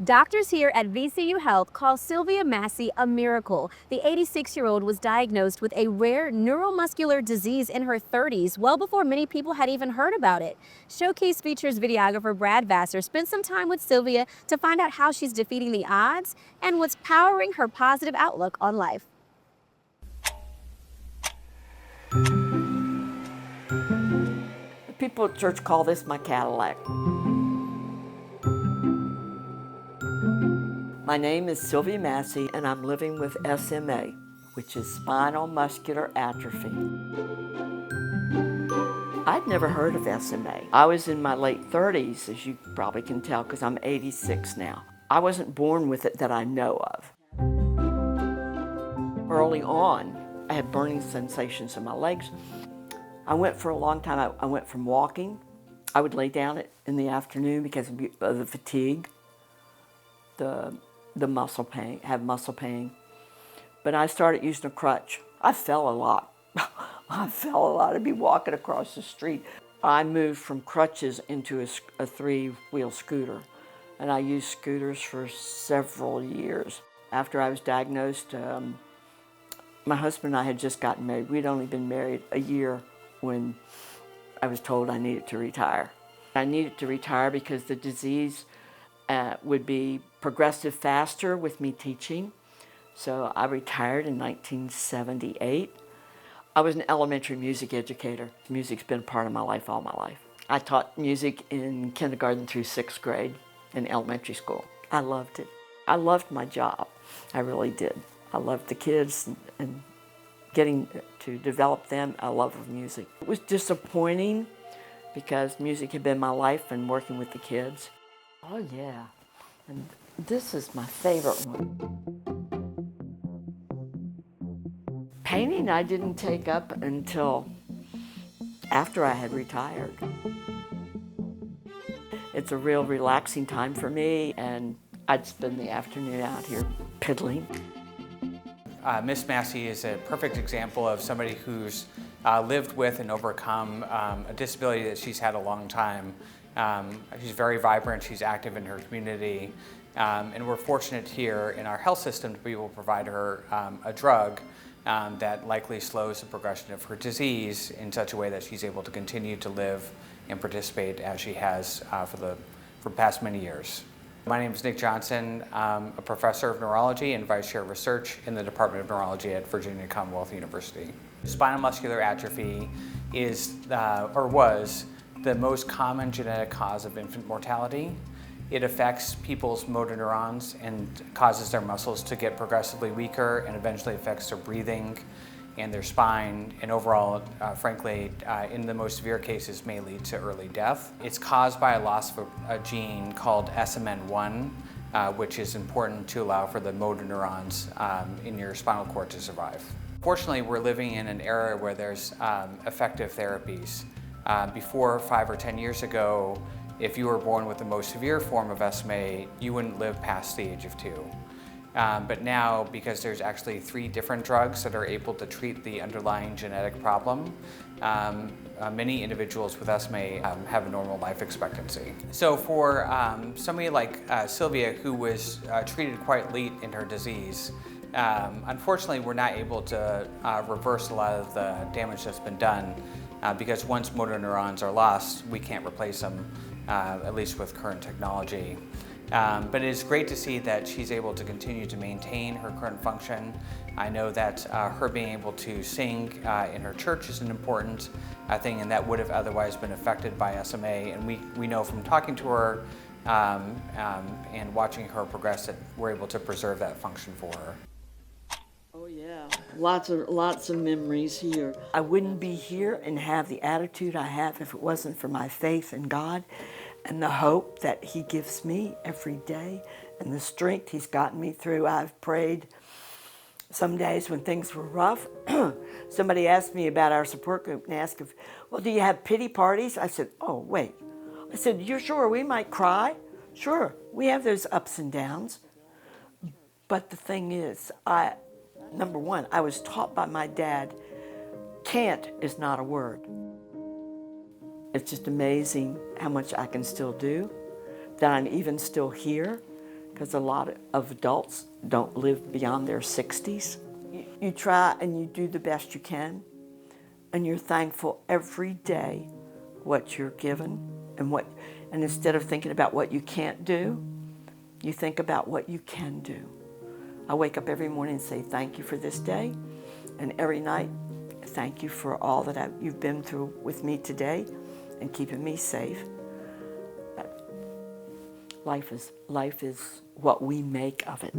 Doctors here at VCU Health call Sylvia Massey a miracle. The 86-year-old was diagnosed with a rare neuromuscular disease in her 30s, well before many people had even heard about it. Showcase features videographer Brad Vassar spent some time with Sylvia to find out how she's defeating the odds and what's powering her positive outlook on life. People at church call this my Cadillac. My name is Sylvia Massey, and I'm living with SMA, which is spinal muscular atrophy. I'd never heard of SMA. I was in my late 30s, as you probably can tell, because I'm 86 now. I wasn't born with it that I know of. Early on, I had burning sensations in my legs. I went for a long time. I went from walking. I would lay down in the afternoon because of the fatigue, the muscle pain, have muscle pain. But I started using a crutch. I fell a lot. I fell a lot. I'd be walking across the street. I moved from crutches into a three-wheel scooter, and I used scooters for several years. After I was diagnosed, my husband and I had just gotten married. We'd only been married a year when I was told I needed to retire. I needed to retire because the disease would be progressive faster with me teaching. So I retired in 1978. I was an elementary music educator. Music's been a part of my life all my life. I taught music in kindergarten through 6th grade in elementary school. I loved it. I loved my job. I really did. I loved the kids and getting to develop them a love of music. It was disappointing because music had been my life and working with the kids. Oh yeah, and this is my favorite one. Painting I didn't take up until after I had retired. It's a real relaxing time for me, and I'd spend the afternoon out here piddling. Miss Massey is a perfect example of somebody who's lived with and overcome a disability that she's had a long time. She's very vibrant, she's active in her community, and we're fortunate here in our health system to be able to provide her a drug that likely slows the progression of her disease in such a way that she's able to continue to live and participate as she has for the past many years. My name is Nick Johnson. I'm a professor of neurology and vice chair of research in the Department of Neurology at Virginia Commonwealth University. Spinal muscular atrophy is, or was, the most common genetic cause of infant mortality. It affects people's motor neurons and causes their muscles to get progressively weaker and eventually affects their breathing and their spine, and overall, frankly, in the most severe cases, may lead to early death. It's caused by a loss of a gene called SMN1, which is important to allow for the motor neurons in your spinal cord to survive. Fortunately, we're living in an era where there's effective therapies. Before 5 or 10 years ago, if you were born with the most severe form of SMA, you wouldn't live past the age of 2. But now, because there's actually 3 different drugs that are able to treat the underlying genetic problem, many individuals with SMA have a normal life expectancy. So for somebody like Sylvia, who was treated quite late in her disease, unfortunately we're not able to reverse a lot of the damage that's been done because once motor neurons are lost, we can't replace them, at least with current technology. But it is great to see that she's able to continue to maintain her current function. I know that her being able to sing in her church is an important thing, and that would have otherwise been affected by SMA. And we know from talking to her and watching her progress that we're able to preserve that function for her. Oh yeah, lots of memories here. I wouldn't be here and have the attitude I have if it wasn't for my faith in God and the hope that He gives me every day and the strength He's gotten me through. I've prayed some days when things were rough. Somebody asked me about our support group and asked if, well, do you have pity parties? I said, oh, wait. I said, you're sure we might cry? Sure, we have those ups and downs. But the thing is, number one, I was taught by my dad, can't is not a word. It's just amazing how much I can still do, that I'm even still here because a lot of adults don't live beyond their 60s. You try and you do the best you can, and you're thankful every day what you're given, and instead of thinking about what you can't do, you think about what you can do. I wake up every morning and say thank you for this day, and every night, thank you for all that you've been through with me today and keeping me safe. Life is what we make of it.